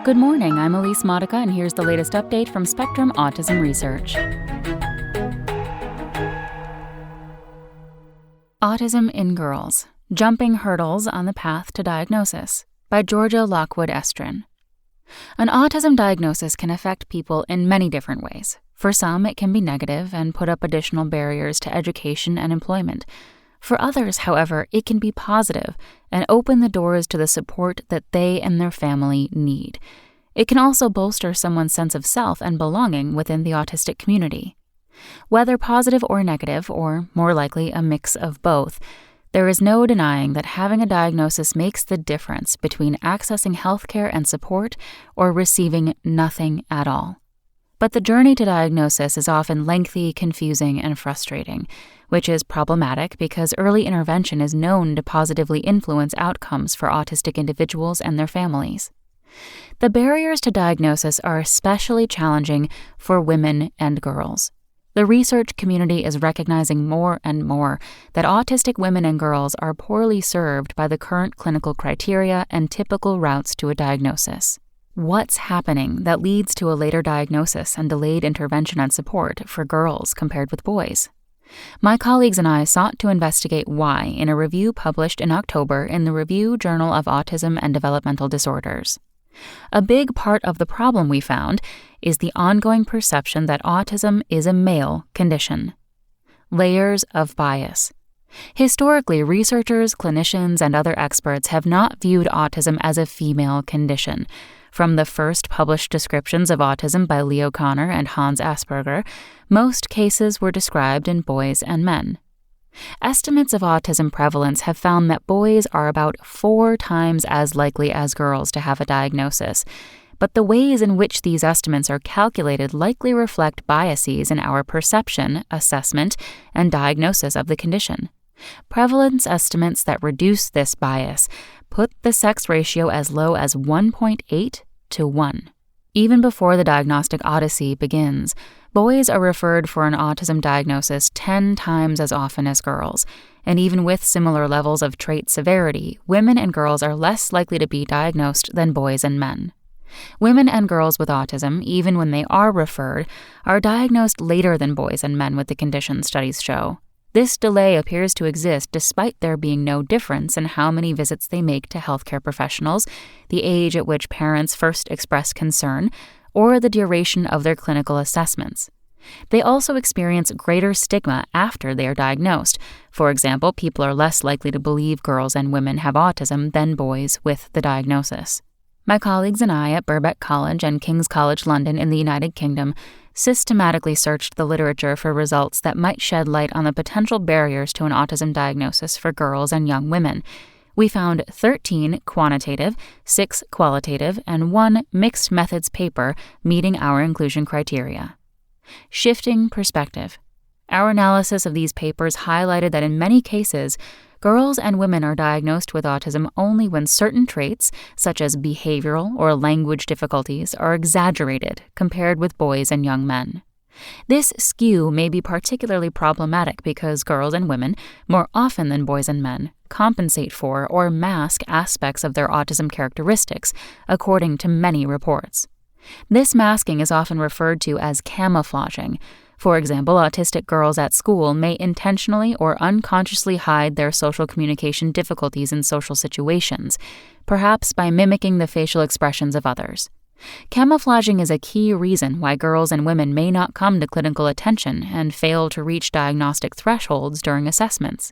Good morning, I'm Elise Modica, and here's the latest update from Spectrum Autism Research. Autism in Girls: Jumping Hurdles on the Path to Diagnosis by Georgia Lockwood Estrin. An autism diagnosis can affect people in many different ways. For some, it can be negative and put up additional barriers to education and employment. For others, however, it can be positive and open the doors to the support that they and their family need. It can also bolster someone's sense of self and belonging within the autistic community. Whether positive or negative, or more likely a mix of both, there is no denying that having a diagnosis makes the difference between accessing healthcare and support or receiving nothing at all. But the journey to diagnosis is often lengthy, confusing, and frustrating, which is problematic because early intervention is known to positively influence outcomes for autistic individuals and their families. The barriers to diagnosis are especially challenging for women and girls. The research community is recognizing more and more that autistic women and girls are poorly served by the current clinical criteria and typical routes to a diagnosis. What's happening that leads to a later diagnosis and delayed intervention and support for girls compared with boys? My colleagues and I sought to investigate why in a review published in October in the Review Journal of Autism and Developmental Disorders. A big part of the problem we found is the ongoing perception that autism is a male condition. Layers of bias. Historically, researchers, clinicians, and other experts have not viewed autism as a female condition. From the first published descriptions of autism by Leo Kanner and Hans Asperger, most cases were described in boys and men. Estimates of autism prevalence have found that boys are about 4 times as likely as girls to have a diagnosis, but the ways in which these estimates are calculated likely reflect biases in our perception, assessment, and diagnosis of the condition. Prevalence estimates that reduce this bias put the sex ratio as low as 1.8 to 1. Even before the diagnostic odyssey begins, boys are referred for an autism diagnosis 10 times as often as girls, and even with similar levels of trait severity, women and girls are less likely to be diagnosed than boys and men. Women and girls with autism, even when they are referred, are diagnosed later than boys and men with the condition, studies show. This delay appears to exist despite there being no difference in how many visits they make to healthcare professionals, the age at which parents first express concern, or the duration of their clinical assessments. They also experience greater stigma after they are diagnosed. For example, people are less likely to believe girls and women have autism than boys with the diagnosis. My colleagues and I at Birkbeck College and King's College London in the United Kingdom systematically searched the literature for results that might shed light on the potential barriers to an autism diagnosis for girls and young women. We found 13 quantitative, 6 qualitative, and 1 mixed methods paper meeting our inclusion criteria. Shifting perspective. Our analysis of these papers highlighted that in many cases, girls and women are diagnosed with autism only when certain traits, such as behavioral or language difficulties, are exaggerated compared with boys and young men. This skew may be particularly problematic because girls and women, more often than boys and men, compensate for or mask aspects of their autism characteristics, according to many reports. This masking is often referred to as camouflaging. For example, autistic girls at school may intentionally or unconsciously hide their social communication difficulties in social situations, perhaps by mimicking the facial expressions of others. Camouflaging is a key reason why girls and women may not come to clinical attention and fail to reach diagnostic thresholds during assessments.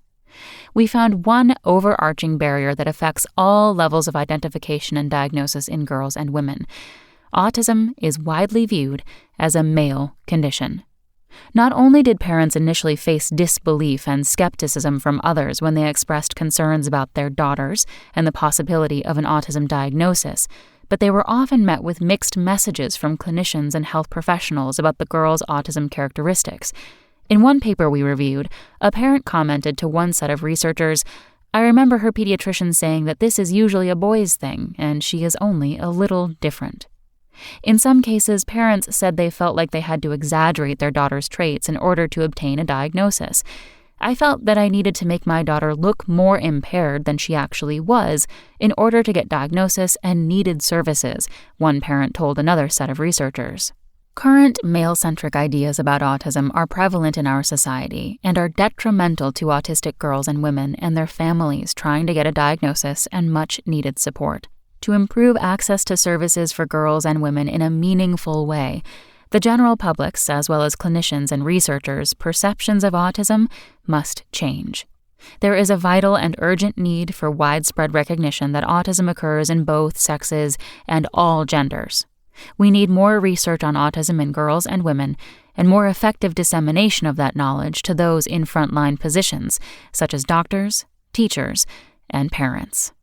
We found one overarching barrier that affects all levels of identification and diagnosis in girls and women. Autism is widely viewed as a male condition. Not only did parents initially face disbelief and skepticism from others when they expressed concerns about their daughters and the possibility of an autism diagnosis, but they were often met with mixed messages from clinicians and health professionals about the girl's autism characteristics. In one paper we reviewed, a parent commented to one set of researchers, "I remember her pediatrician saying that this is usually a boy's thing, and she is only a little different." In some cases, parents said they felt like they had to exaggerate their daughter's traits in order to obtain a diagnosis. I felt that I needed to make my daughter look more impaired than she actually was in order to get diagnosis and needed services, one parent told another set of researchers. Current male-centric ideas about autism are prevalent in our society and are detrimental to autistic girls and women and their families trying to get a diagnosis and much-needed support. To improve access to services for girls and women in a meaningful way, the general public's, as well as clinicians and researchers' perceptions of autism must change. There is a vital and urgent need for widespread recognition that autism occurs in both sexes and all genders. We need more research on autism in girls and women, and more effective dissemination of that knowledge to those in frontline positions, such as doctors, teachers, and parents.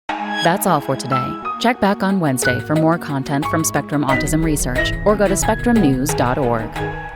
That's all for today. Check back on Wednesday for more content from Spectrum Autism Research, or go to spectrumnews.org.